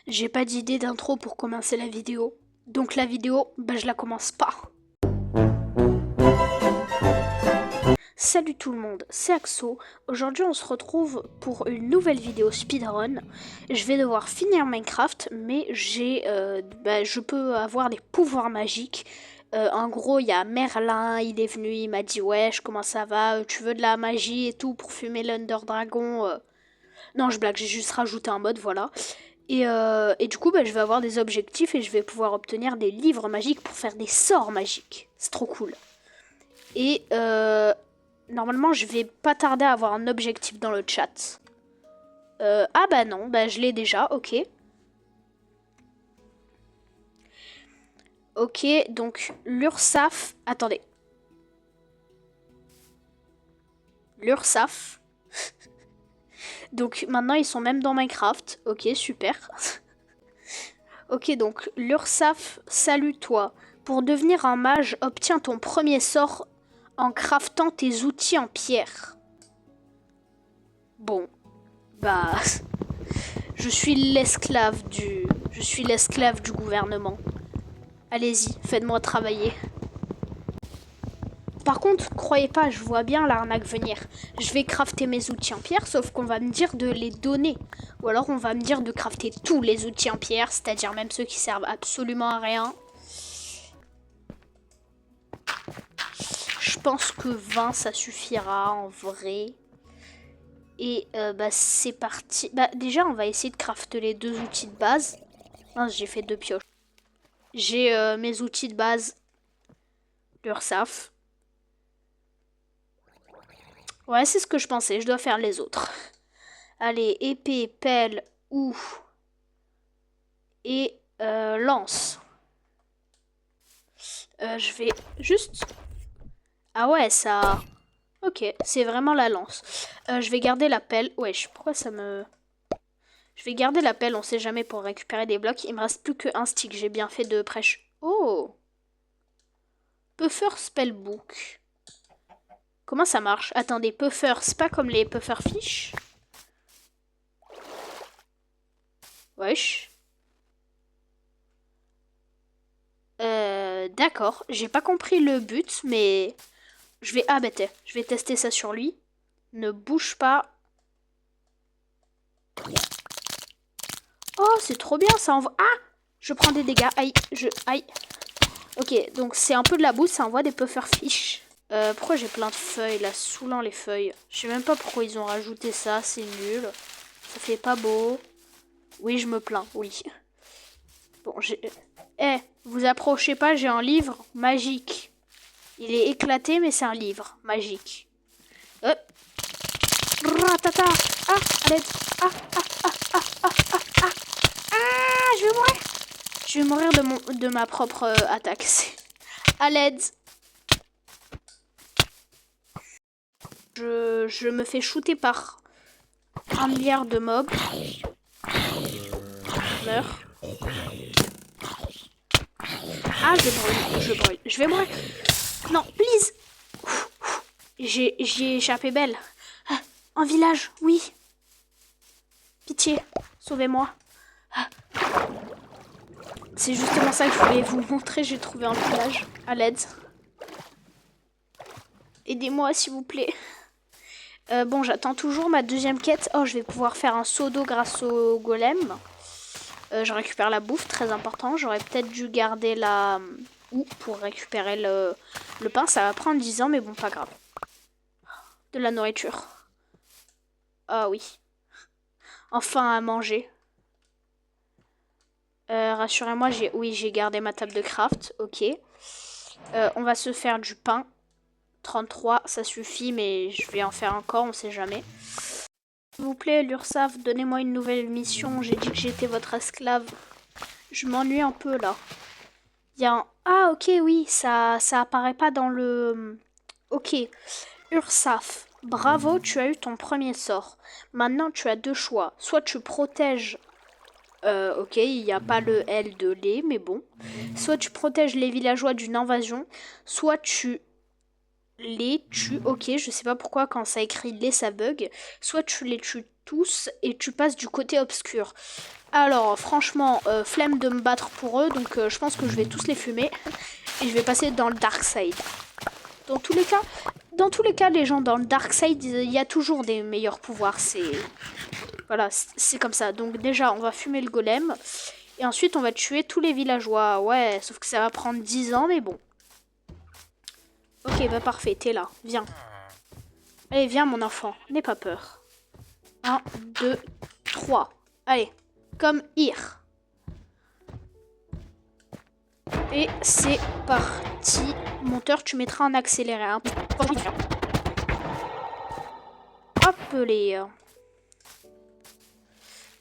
J'ai pas d'idée d'intro pour commencer la vidéo. Donc la vidéo, je la commence pas. Salut tout le monde, c'est Axo. Aujourd'hui on se retrouve pour une nouvelle vidéo speedrun. Je vais devoir finir Minecraft, mais je peux avoir des pouvoirs magiques. En gros, il y a Merlin, il est venu, il m'a dit wesh, comment ça va, tu veux de la magie et tout pour fumer l'Under Dragon. Non, je blague, j'ai juste rajouté un mode, voilà. Et du coup, je vais avoir des objectifs et je vais pouvoir obtenir des livres magiques pour faire des sorts magiques. C'est trop cool. Et normalement, je vais pas tarder à avoir un objectif dans le chat. Ah bah non, je l'ai déjà, ok. Ok, donc l'URSSAF... Attendez. L'URSSAF. Donc maintenant, ils sont même dans Minecraft. Ok, super. Ok, donc l'URSSAF, salue toi. Pour devenir un mage, obtiens ton premier sort en craftant tes outils en pierre. Bon, je suis l'esclave du gouvernement. Allez-y, faites-moi travailler. Par contre, croyez pas, je vois bien l'arnaque venir. Je vais crafter mes outils en pierre, sauf qu'on va me dire de les donner. Ou alors on va me dire de crafter tous les outils en pierre, c'est-à-dire même ceux qui servent absolument à rien. Je pense que 20 ça suffira en vrai. Et c'est parti. Déjà on va essayer de crafter les deux outils de base. Non, j'ai fait 2 pioches. J'ai mes outils de base. L'URSSAF. Ouais, c'est ce que je pensais. Je dois faire les autres. Allez, épée, pelle, ou et lance. Je vais juste... Ah ouais, ça... Ok, c'est vraiment la lance. Je vais garder la pelle. Wesh, pourquoi ça me... Je vais garder la pelle, on sait jamais, pour récupérer des blocs. Il me reste plus qu'un stick, j'ai bien fait de prêche. Oh! Puffer Spellbook. Comment ça marche? Attendez, Puffer, c'est pas comme les Puffer Fish? Wesh. D'accord, j'ai pas compris le but, mais... Je vais... Ah, je vais tester ça sur lui. Ne bouge pas. Oh, c'est trop bien, ça envoie... Ah! Je prends des dégâts. Aïe, Aïe. Ok, donc c'est un peu de la boue, ça envoie des pufferfish. Pourquoi j'ai plein de feuilles, là, saoulant les feuilles? Je sais même pas pourquoi ils ont rajouté ça, c'est nul. Ça fait pas beau. Oui, je me plains, oui. Bon, j'ai... vous approchez pas, j'ai un livre magique. Il est éclaté, mais c'est un livre magique. Hop. Ratata. Ah, à l'aide. Ah, je vais mourir. Je vais mourir de ma propre attaque. À l'aide. Je me fais shooter par 1 milliard de mobs. Meurs. Ah, je brûle. Je vais mourir. Non, please. J'ai échappé belle. Ah, un village, oui. Pitié, sauvez-moi. Ah. C'est justement ça que je voulais vous montrer. J'ai trouvé un village. À l'aide. Aidez-moi, s'il vous plaît. Bon, j'attends toujours ma deuxième quête. Oh, je vais pouvoir faire un seau d'eau grâce au golem. Je récupère la bouffe, très important. J'aurais peut-être dû garder la... Ou pour récupérer le pain. Ça va prendre 10 ans, mais bon, pas grave. De la nourriture. Ah oui. Enfin à manger. Rassurez-moi, j'ai gardé ma table de craft. Ok. On va se faire du pain. 33, ça suffit, mais je vais en faire encore, on sait jamais. S'il vous plaît, l'URSSAF, donnez-moi une nouvelle mission. J'ai dit que j'étais votre esclave. Je m'ennuie un peu, là. Il y a un... Ah, ok, oui, ça apparaît pas dans le... Ok. URSSAF, bravo, tu as eu ton premier sort. Maintenant, tu as 2 choix. Soit tu protèges... ok, il n'y a pas le L de lait, mais bon. Soit tu protèges les villageois d'une invasion, soit tu... les tues, ok, je sais pas pourquoi quand ça écrit les ça bug. Soit tu les tues tous et tu passes du côté obscur. Alors franchement, flemme de me battre pour eux, donc je pense que je vais tous les fumer et je vais passer dans le dark side. Dans tous les cas, les gens dans le dark side, il y a toujours des meilleurs pouvoirs. Voilà, c'est comme ça. Donc déjà, on va fumer le golem et ensuite on va tuer tous les villageois. Ouais, sauf que ça va prendre 10 ans, mais bon. Ok, bah parfait, t'es là, viens. Allez, viens mon enfant, n'aie pas peur. 1, 2, 3. Allez, comme ir. Et c'est parti. Monteur, tu mettras en accéléré. Hein. Hop les.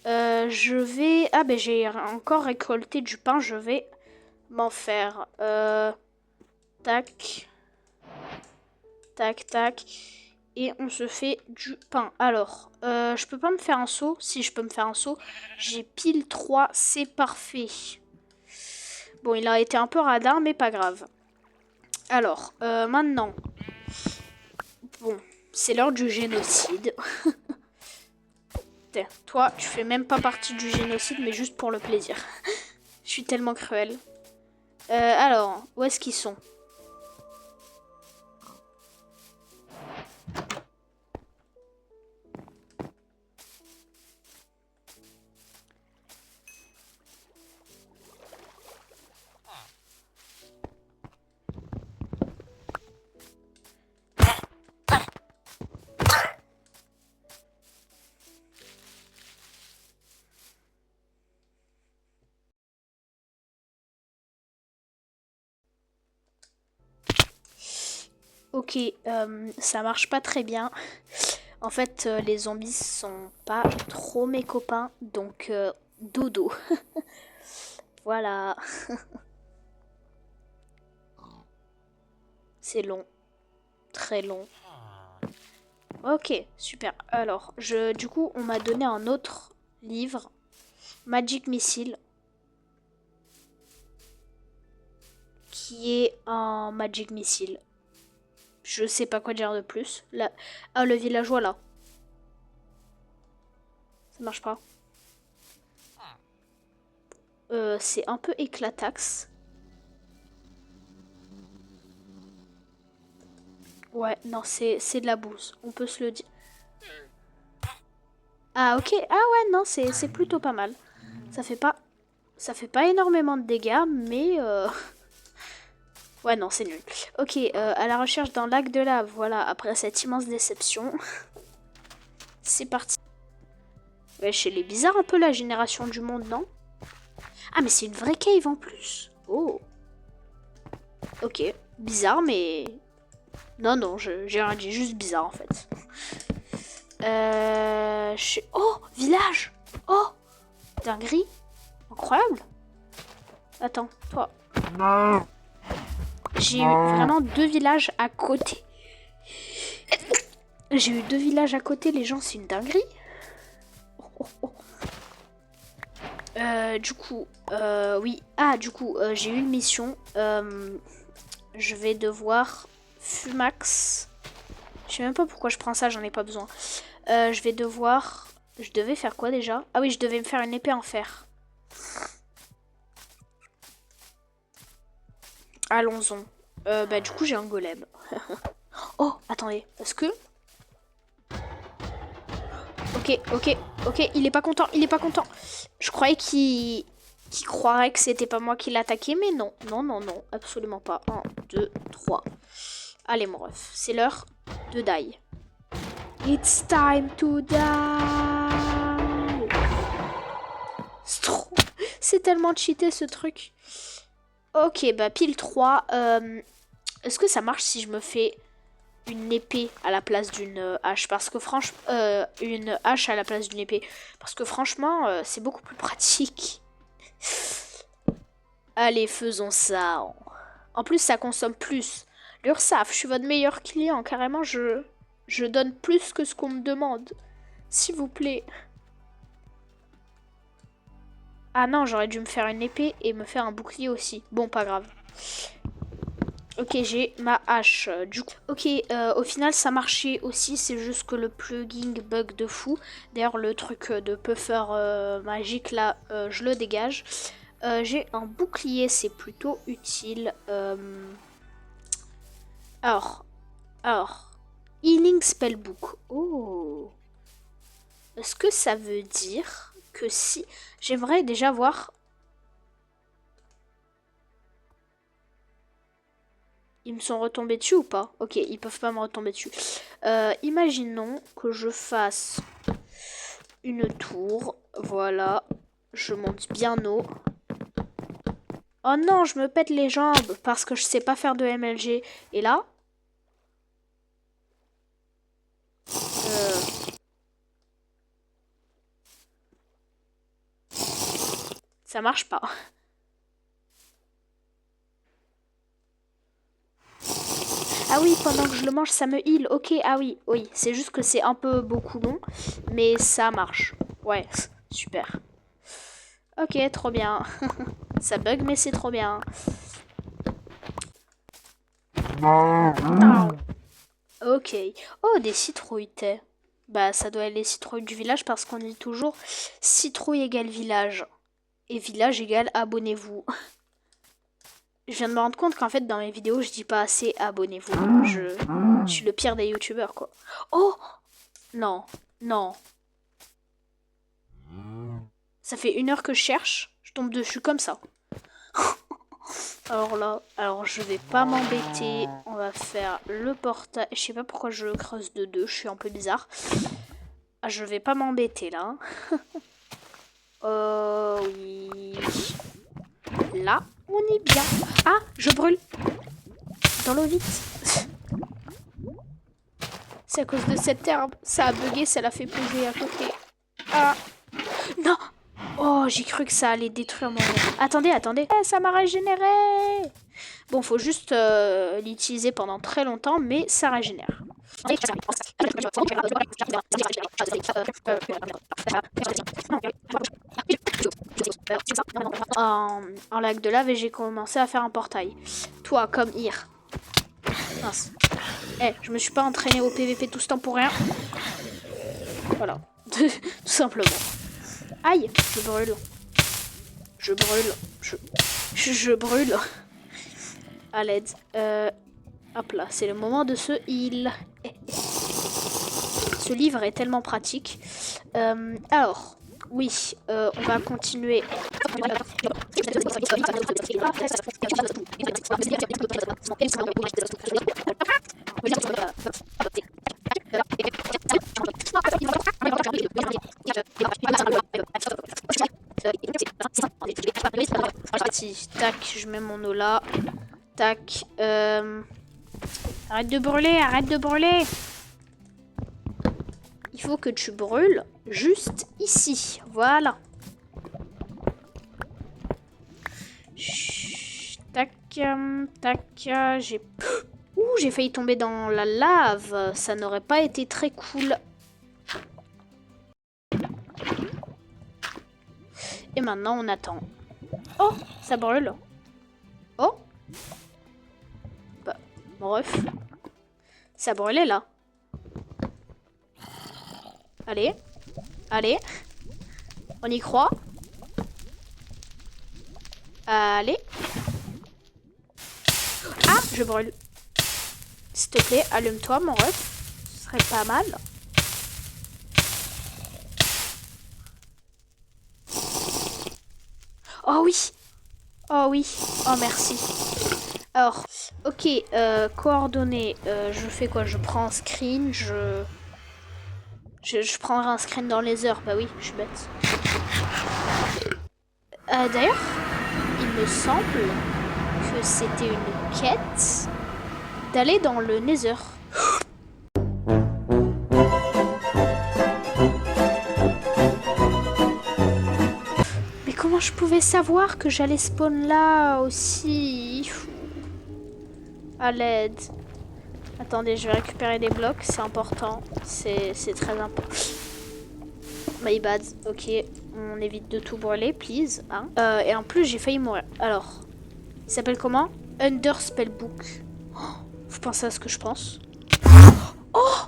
Je vais... Ah ben j'ai encore récolté du pain. Je vais m'en faire. Tac. Tac, tac. Et on se fait du pain. Alors, je peux pas me faire un saut. Si je peux me faire un saut. J'ai pile 3. C'est parfait. Bon, il a été un peu radin, mais pas grave. Alors, maintenant. Bon, c'est l'heure du génocide. Toi, tu fais même pas partie du génocide, mais juste pour le plaisir. Je suis tellement cruelle. Alors, où est-ce qu'ils sont? Ok, ça marche pas très bien. En fait, les zombies sont pas trop mes copains, donc dodo. Voilà. C'est long. Très long. Ok, super. Alors, du coup, on m'a donné un autre livre. Magic Missile. Qui est un Magic Missile. Je sais pas quoi dire de plus. Là... Ah, le villageois, là. Ça marche pas. C'est un peu éclataxe. Ouais, non, c'est de la bouse. On peut se le dire. Ah, ok. Ah ouais, non, c'est plutôt pas mal. Ça fait pas énormément de dégâts, mais... Ouais, non, c'est nul. Ok, à la recherche d'un lac de lave. Voilà, après cette immense déception. C'est parti. Wesh, elle est bizarre un peu la génération du monde, non? Ah, mais c'est une vraie cave en plus. Oh. Ok, bizarre, mais... Non, non, j'ai rien dit, juste bizarre en fait. Oh, village. Oh, dinguerie. Incroyable. Attends, toi. Non. J'ai eu vraiment 2 villages à côté. J'ai eu 2 villages à côté, les gens, c'est une dinguerie. Oh, oh, oh. Du coup, oui. Ah, du coup, j'ai eu une mission. Je vais devoir Fumax. Je sais même pas pourquoi je prends ça, j'en ai pas besoin. Je vais devoir... Je devais faire quoi déjà? Ah oui, je devais me faire une épée en fer. Allons-en. Bah du coup, j'ai un golem. Oh, attendez. Est-ce que... Ok, ok, ok. Il est pas content, il est pas content. Je croyais qu'il croirait que c'était pas moi qui l'attaquais, mais non. Non, non, non. Absolument pas. 1, 2, 3. Allez, mon ref. C'est l'heure de die. It's time to die. C'est tellement cheaté ce truc. Ok, bah pile 3. Est-ce que ça marche si je me fais une épée à la place d'une hache? Parce que franchement... une hache à la place d'une épée. Parce que franchement, c'est beaucoup plus pratique. Allez, faisons ça. En plus, ça consomme plus. L'URSSAF, je suis votre meilleur client. Carrément, je donne plus que ce qu'on me demande. S'il vous plaît. Ah non, j'aurais dû me faire une épée et me faire un bouclier aussi. Bon, pas grave. Ok, j'ai ma hache. Du coup, ok, au final, ça marchait aussi. C'est juste que le plugin bug de fou. D'ailleurs, le truc de puffer magique, là, je le dégage. J'ai un bouclier, c'est plutôt utile. Alors, alors, Healing Spellbook. Oh. Est-ce que ça veut dire que si... J'aimerais déjà voir... Ils me sont retombés dessus ou pas? Ok, ils peuvent pas me retomber dessus. Imaginons que je fasse une tour. Voilà. Je monte bien haut. Oh non, je me pète les jambes parce que je sais pas faire de MLG. Et là... ça marche pas. Ah oui, pendant que je le mange, ça me heal. Ok, ah oui, oui. C'est juste que c'est un peu beaucoup long, mais ça marche. Ouais, super. Ok, trop bien. Ça bug, mais c'est trop bien. Ok. Oh, des citrouilles, t'es. Bah, ça doit être les citrouilles du village parce qu'on dit toujours citrouille égale village. Et village égale abonnez-vous. Je viens de me rendre compte qu'en fait, dans mes vidéos, je dis pas assez abonnez-vous. Je suis le pire des youtubeurs, quoi. Oh! Non, non. Ça fait 1 heure que je cherche. Je tombe dessus comme ça. Alors là, alors je vais pas m'embêter. On va faire le portail. Je sais pas pourquoi je creuse de 2. Je suis un peu bizarre. Ah, je vais pas m'embêter là. Oui. Là, on est bien. Ah, je brûle. Dans l'eau vite. C'est à cause de cette herbe. Ça a bugué, ça l'a fait poser à côté. Ah. Non. Oh, j'ai cru que ça allait détruire mon... Attendez, attendez. Ça m'a régénéré. Bon, faut juste l'utiliser pendant très longtemps, mais ça régénère. En lac de lave et j'ai commencé à faire un portail. Toi, comme Ir. Mince. Je me suis pas entraîné au PVP tout ce temps pour rien. Voilà. Tout simplement. Aïe, je brûle. Je brûle. Je brûle. À l'aide. Hop là, c'est le moment de ce heal. Ce livre est tellement pratique. Alors, oui, on va continuer. Tac, je mets mon eau là. Tac. Arrête de brûler, arrête de brûler. Il faut que tu brûles juste ici. Voilà. Chut, tac, tac. J'ai failli tomber dans la lave. Ça n'aurait pas été très cool. Et maintenant, on attend. Oh, ça brûle. Oh. Bah, bref. Ça brûlait là. Allez. Allez. On y croit. Allez. Ah, je brûle. S'il te plaît, allume-toi, mon ref. Ce serait pas mal. Oh oui. Oh oui. Oh merci. Alors, ok. Coordonnées. Je fais quoi? Je prends un screen. Je prendrai un screen dans les heures. Bah oui, je suis bête. D'ailleurs, il me semble que c'était une quête d'aller dans le Nether. Mais comment je pouvais savoir que j'allais spawn là aussi? À l'aide. Attendez, je vais récupérer des blocs, c'est important. C'est très important. My bad, ok. On évite de tout brûler, please. Hein. Et en plus, j'ai failli mourir. Alors, il s'appelle comment? Under Spellbook. Oh, vous pensez à ce que je pense? Oh!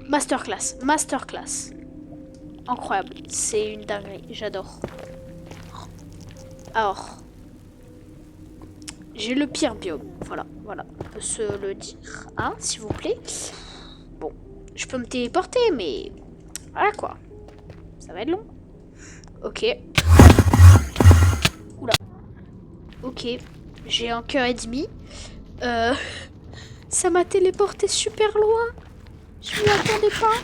Masterclass. Masterclass. Incroyable. C'est une dinguerie. J'adore. Alors. J'ai le pire biome. Voilà. Voilà. On peut se le dire. Hein, s'il vous plaît. Bon. Je peux me téléporter, mais... Voilà quoi. Ça va être long. Ok. Oula. Ok. J'ai un cœur et demi. Ça m'a téléporté super loin. Je m'y attendais pas.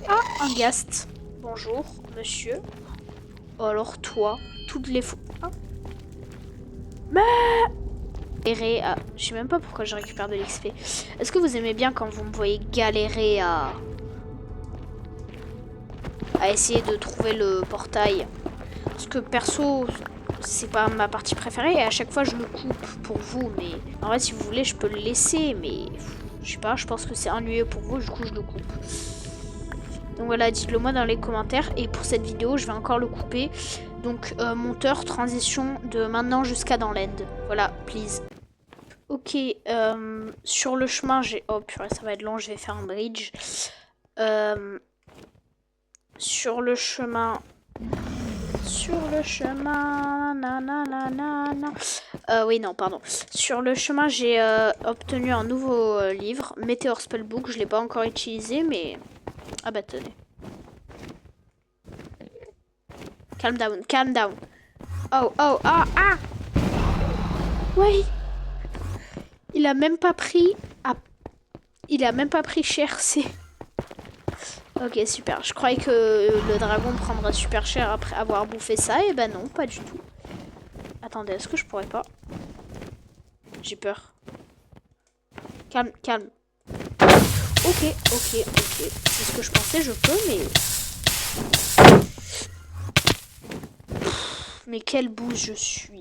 Ah, un ghast. Bonjour, monsieur. Oh, alors toi, toutes les fois. Ah. Galérer à... Je sais même pas pourquoi je récupère de l'XP. Est-ce que vous aimez bien quand vous me voyez galérer à essayer de trouver le portail? Parce que perso, c'est pas ma partie préférée et à chaque fois je le coupe pour vous. Mais en vrai, si vous voulez, je peux le laisser. Mais je sais pas, je pense que c'est ennuyeux pour vous, du coup je le coupe. Donc voilà, dites-le moi dans les commentaires. Et pour cette vidéo, je vais encore le couper. Donc monteur, transition de maintenant jusqu'à dans l'end. Voilà, please. Ok, sur le chemin, j'ai... Oh purée, ça va être long, je vais faire un bridge. Sur le chemin... Nanana. Oui, non, pardon. Sur le chemin, j'ai obtenu un nouveau livre, Meteor Spellbook. Je l'ai pas encore utilisé, mais... Ah bah tenez. Calm down, calm down. Oh, oh, ah, ah. Oui. Il a même pas pris... Ah. Il a même pas pris cher, c'est... Ok, super. Je croyais que le dragon prendrait super cher après avoir bouffé ça. Et ben non, pas du tout. Attendez, est-ce que je pourrais pas? J'ai peur. Calme, calme. Ok, ok, ok. C'est ce que je pensais, je peux, mais... Mais quelle bouse je suis.